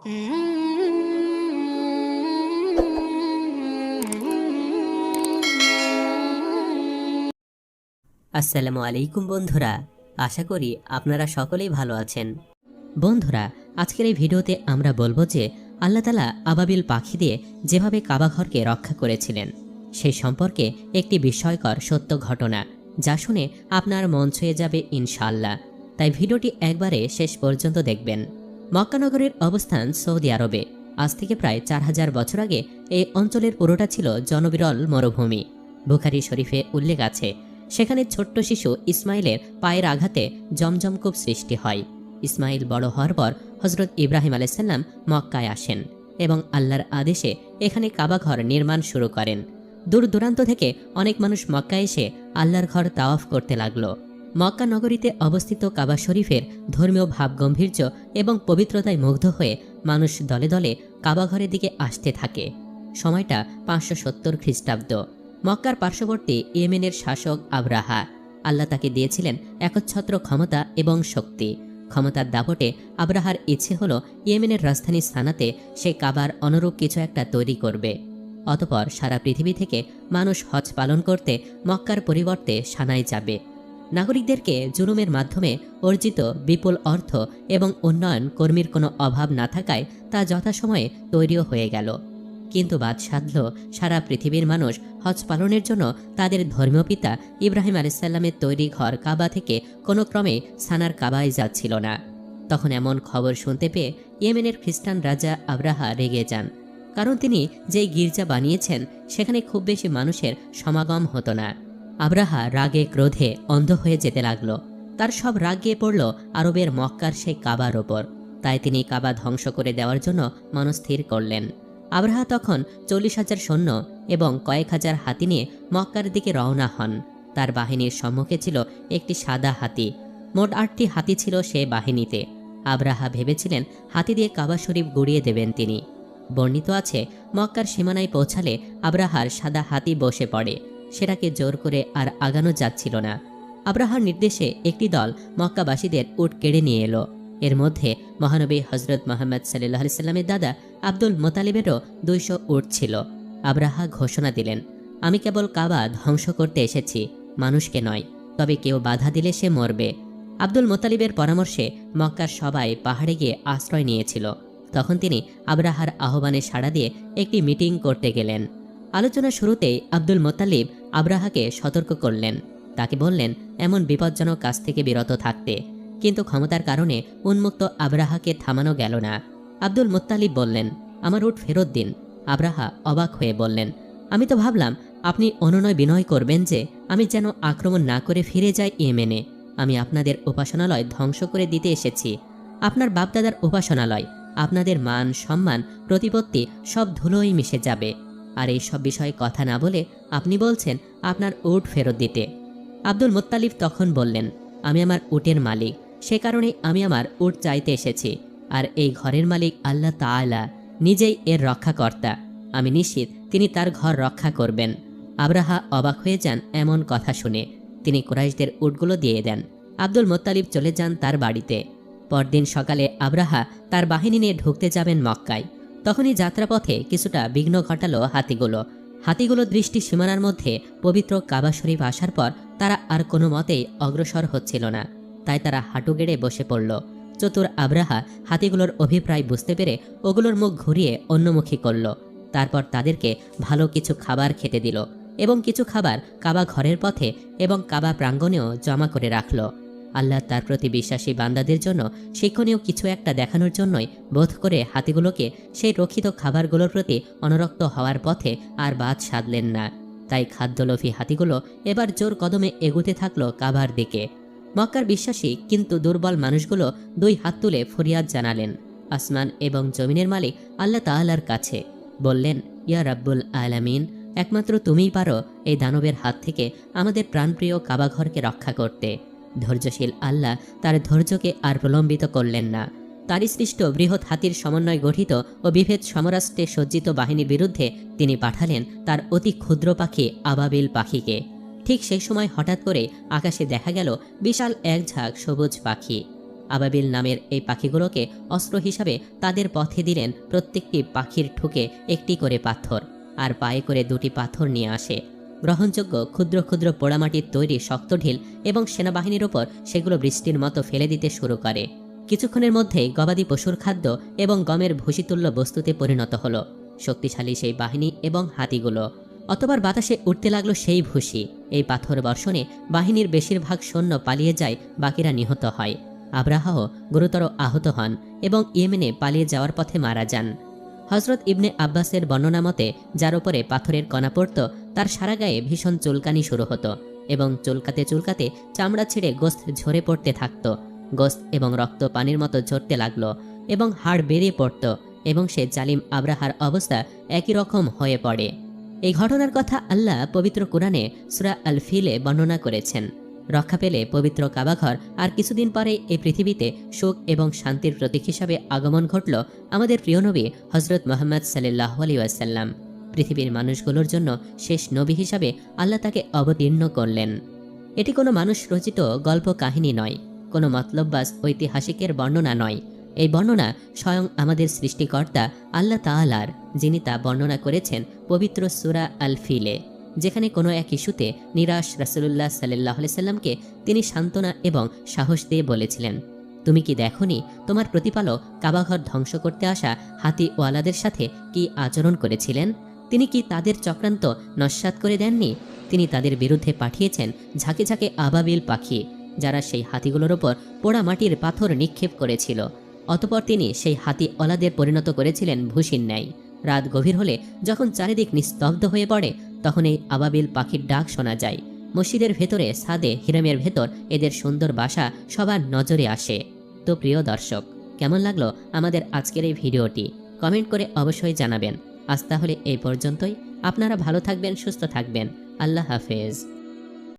আসসালামু আলাইকুম বন্ধুরা, আশা করি আপনারা সকলেই ভালো আছেন। বন্ধুরা, আজকের এই ভিডিওতে আমরা বলবো যে আল্লাহ তাআলা আবাবিল পাখি দিয়ে যেভাবে কাবাঘরকে রক্ষা করেছিলেন সেই সম্পর্কে একটি বিস্ময়কর সত্য ঘটনা, যা শুনে আপনার মন ছুঁয়ে যাবে ইনশাআল্লাহ। তাই ভিডিওটি একবারে শেষ পর্যন্ত দেখবেন। মক্কা নগরীর অবস্থান সৌদি আরবে। আজ থেকে প্রায় 4000 বছর আগে এই অঞ্চলের পুরোটা ছিল জনবিরল মরুভূমি। বুখারী শরীফে উল্লেখ আছে, সেখানে ছোট্ট শিশু ইসমাইলের পায়ের আঘাতে জমজমকূপ সৃষ্টি হয়। ইসমাইল বড় হওয়ার পর হজরত ইব্রাহিম আলাইসাল্লাম মক্কায় আসেন এবং আল্লাহর আদেশে এখানে কাবাঘর নির্মাণ শুরু করেন। দূর দূরান্ত থেকে অনেক মানুষ মক্কায় এসে আল্লাহর ঘর তাওয়াফ করতে লাগলো। মক্কা নগরীতে অবস্থিত কাবা শরীফের ধর্মীয় ভাবগম্ভীর্য এবং পবিত্রতায় মুগ্ধ হয়ে মানুষ দলে দলে কাবাঘরের দিকে আসতে থাকে। সময়টা 570 খ্রিস্টাব্দ। মক্কার পার্শ্ববর্তী ইয়েমেনের শাসক আবরাহা। আল্লাহ তাকে দিয়েছিলেন একচ্ছত্র ক্ষমতা এবং শক্তি। ক্ষমতার দাপটে আবরাহার ইচ্ছে হলো ইয়েমেনের রাজধানী সানাতে সে কাবার অনুরূপ কিছু একটা তৈরি করবে। অতপর সারা পৃথিবী থেকে মানুষ হজ পালন করতে মক্কার পরিবর্তে সানায় যাবে। নাগরিকদেরকে জুলুমের মাধ্যমে অর্জিত বিপুল অর্থ এবং উন্নয়ন কর্মীর কোনো অভাব না থাকায় তা যথাসময়ে তৈরিও হয়ে গেল। কিন্তু বাদ সাধল সারা পৃথিবীর মানুষ হজ পালনের জন্য তাদের ধর্মীয় পিতা ইব্রাহিম আলাইসাল্লামের তৈরি ঘর কাবা থেকে কোনো ক্রমে সানার কাবায় যাচ্ছিল না। তখন এমন খবর শুনতে পেয়ে ইয়েমেনের খ্রিস্টান রাজা আবরাহা রেগে যান, কারণ তিনি যেই গির্জা বানিয়েছেন সেখানে খুব বেশি মানুষের সমাগম হতো না। আবরাহা রাগে ক্রোধে অন্ধ হয়ে যেতে লাগলো। তার সব রাগ গিয়ে পড়ল আরবের মক্কার সেই কাবার ওপর। তাই তিনি কাবা ধ্বংস করে দেওয়ার জন্য মনস্থির করলেন। আবরাহা তখন 40,000 সৈন্য এবং কয়েক হাজার হাতি নিয়ে মক্কার দিকে রওনা হন। তার বাহিনীর সম্মুখে ছিল একটি সাদা হাতি। মোট 8টি হাতি ছিল সে বাহিনীতে। আবরাহা ভেবেছিলেন হাতি দিয়ে কাবা শরীফ গুড়িয়ে দেবেন তিনি। বর্ণিত আছে, মক্কার সীমানায় পৌঁছালে আবরাহার সাদা হাতি বসে পড়ে। সেটাকে জোর করে আর আগানো যাচ্ছিল না। আবরাহার নির্দেশে একটি দল মক্কাবাসীদের উট কেড়ে নিয়ে এলো। এর মধ্যে মহানবী হজরত মুহাম্মদ সাল্লাল্লাহু আলাইহি সাল্লামের দাদা আব্দুল মোতালিবেরও 200 উট ছিল। আবরাহা ঘোষণা দিলেন, আমি কেবল কাবা ধ্বংস করতে এসেছি, মানুষকে নয়। তবে কেউ বাধা দিলে সে মরবে। আব্দুল মোতালিবের পরামর্শে মক্কার সবাই পাহাড়ে গিয়ে আশ্রয় নিয়েছিল। তখন তিনি আবরাহার আহ্বানে সাড়া দিয়ে একটি মিটিং করতে গেলেন। আলোচনা শুরুতেই আব্দুল মোতালিব আবরাহাকে সতর্ক করলেন। তাকে বললেন এমন বিপজ্জনক কাজ থেকে বিরত থাকতে। কিন্তু ক্ষমতার কারণে উন্মুক্ত আবরাহাকে থামানো গেল না। আব্দুল মুত্তালিব বললেন, আমার উট ফেরত দিন। আবরাহা অবাক হয়ে বললেন, আমি তো ভাবলাম আপনি অনুনয় বিনয় করবেন যে আমি যেন আক্রমণ না করে ফিরে যাই ইয়েমেনে। আমি আপনাদের উপাসনালয় ধ্বংস করে দিতে এসেছি। আপনার বাপদাদার উপাসনালয়, আপনাদের মান সম্মান প্রতিপত্তি সব ধুলোই মিশে যাবে। আর এই সব বিষয়ে কথা না বলে আপনি বলছেন আপনার উট ফেরত দিতে। আব্দুল মুত্তালিব তখন বললেন, আমি আমার উটের মালিক, সে কারণে আমি আমার উট চাইতে এসেছি। আর এই ঘরের মালিক আল্লাহ তাআলা নিজেই এর রক্ষাকর্তা। আমি নিশ্চিত তিনি তার ঘর রক্ষা করবেন। আবরাহা অবাক হয়ে যান এমন কথা শুনে। তিনি কুরাইশদের উটগুলো দিয়ে দেন। আব্দুল মুত্তালিব চলে যান তার বাড়িতে। পরদিন সকালে আবরাহা তার বাহিনী নিয়ে ঢুকতে যাবেন মক্কায়। তখনই যাত্রাপথে কিছুটা বিঘ্ন ঘটালো হাতিগুলো দৃষ্টি সীমানার মধ্যে পবিত্র কাবা শরীফ আসার পর তারা আর কোনো মতেই অগ্রসর হচ্ছিল না। তাই তারা হাঁটু গেড়ে বসে পড়ল। চতুর আবরাহা হাতিগুলোর অভিপ্রায় বুঝতে পেরে ওগুলোর মুখ ঘুরিয়ে অন্যমুখী করল। তারপর তাদেরকে ভালো কিছু খাবার খেতে দিল এবং কিছু খাবার কাবা ঘরের পথে এবং কাবা প্রাঙ্গণেও জমা করে রাখল। আল্লাহ তার প্রতি বিশ্বাসী বান্দাদের জন্য শিক্ষণীয় কিছু একটা দেখানোর জন্যই বোধ করে হাতিগুলোকে সেই রক্ষিত খাবারগুলোর প্রতি অনুরক্ত হওয়ার পথে আর বাদ সাধলেন না। তাই খাদ্যলোভী হাতিগুলো এবার জোর কদমে এগুতে থাকলো কাবার দিকে। মক্কার বিশ্বাসী কিন্তু দুর্বল মানুষগুলো 2 হাত তুলে ফরিয়াদ জানালেন আসমান এবং জমিনের মালিক আল্লাহ তাআলার কাছে। বললেন, ইয়া রাব্বুল আলামিন, একমাত্র তুমিই পারো এই দানবের হাত থেকে আমাদের প্রাণপ্রিয় কাবাঘরকে রক্ষা করতে। ধৈর্যশীল আল্লাহ তার ধৈর্যকে আর প্রলম্বিত করলেন না। তার সৃষ্ট বৃহৎ হাতির সমন্বয় গঠিত ও বিভেদ সমরাস্ত্রে সজ্জিত বাহিনীর বিরুদ্ধে তিনি পাঠালেন তার অতি ক্ষুদ্র পাখি আবাবিল পাখিকে। ঠিক সেই সময় হঠাৎ করে আকাশে দেখা গেল বিশাল এক ঝাঁক সবুজ পাখি। আবাবিল নামের এই পাখিগুলোকে অস্ত্র হিসাবে তাদের পথে দিলেন প্রত্যেকটি পাখির ঠুকে একটি করে পাথর, আর পায়ে করে দুটি পাথর নিয়ে আসে। গ্রহণযোগ্য ক্ষুদ্র ক্ষুদ্র পোড়ামাটির তৈরি শক্ত ঢিল এবং সেনাবাহিনীর ওপর সেগুলো বৃষ্টির মতো ফেলে দিতে শুরু করে। কিছুক্ষণের মধ্যেই গবাদি পশুর খাদ্য এবং গমের ভুসিতুল্য বস্তুতে পরিণত হলো শক্তিশালী সেই বাহিনী এবং হাতিগুলো। অতবার বাতাসে উঠতে লাগলো সেই ভুসি। এই পাথর বর্ষণে বাহিনীর বেশিরভাগ সৈন্য পালিয়ে যায়, বাকিরা নিহত হয়। আব্রাহাও গুরুতর আহত হন এবং ইয়েমেনে পালিয়ে যাওয়ার পথে মারা যান। হজরত ইবনে আব্বাসের বর্ণনা মতে যার উপরে পাথরের কণা পড়ত তার সারা গায়ে ভীষণ চুলকানি শুরু হতো এবং চুলকাতে চুলকাতে চামড়া ছিঁড়ে গোস্ত ঝরে পড়তে থাকত। গোস্ত এবং রক্ত পানির মতো ঝরতে লাগলো এবং হাড় বেরিয়ে পড়ত এবং সে জালিম আব্রাহার অবস্থা একই রকম হয়ে পড়ে। এই ঘটনার কথা আল্লাহ পবিত্র কুরআনে সূরা আল ফিলে বর্ণনা করেছেন। রক্ষা পেলে পবিত্র কাবাঘর, আর কিছুদিন পরে এই পৃথিবীতে সুখ এবং শান্তির প্রতীক হিসাবে আগমন ঘটল আমাদের প্রিয় নবী হজরত মুহাম্মদ সাল্লাল্লাহু আলাইহি ওয়াসাল্লাম। পৃথিবীর মানুষগুলোর জন্য শেষ নবী হিসাবে আল্লাহ তাকে অবতীর্ণ করলেন। এটি কোনো মানুষ রচিত গল্প কাহিনী নয়, কোনো মতলববাজ ঐতিহাসিকের বর্ণনা নয়। এই বর্ণনা স্বয়ং আমাদের সৃষ্টিকর্তা আল্লাহ তাআলার, যিনি তা বর্ণনা করেছেন পবিত্র সূরা আল ফিলে, যেখানে কোনো এক ইস্যুতে নিরাশ রাসূলুল্লাহ সাল্লাল্লাহু আলাইহি সাল্লামকে তিনি সান্ত্বনা এবং সাহস দিয়ে বলেছিলেন, তুমি কি দেখোনি তোমার প্রতিপালক কাবাঘর ধ্বংস করতে আসা হাতিওয়ালাদের সাথে কি আচরণ করেছিলেন? তিনি কি তাদের চক্রান্ত নস্যাৎ করে দেননি? তিনি তাদের বিরুদ্ধে পাঠিয়েছেন ঝাঁকে ঝাঁকে আবাবিল পাখি, যারা সেই হাতিগুলোর ওপর পোড়া মাটির পাথর নিক্ষেপ করেছিল। অতপর তিনি সেই হাতিওয়ালাদের পরিণত করেছিলেন ভুসির ন্যায়। রাত গভীর হলে যখন চারিদিক নিস্তব্ধ হয়ে পড়ে তখন এই আবাবিল পাখির ডাক শোনা যায়। মসজিদের ভেতরে ছাদে হিরামের ভেতর এদের সুন্দর বাসা সবার নজরে আসে। তো প্রিয় দর্শক, কেমন লাগলো আমাদের আজকের এই ভিডিওটি? কমেন্ট করে অবশ্যই জানাবেন। আজ তাহলে এই পর্যন্তই। আপনারা ভালো থাকবেন, সুস্থ থাকবেন। আল্লাহ হাফেজ।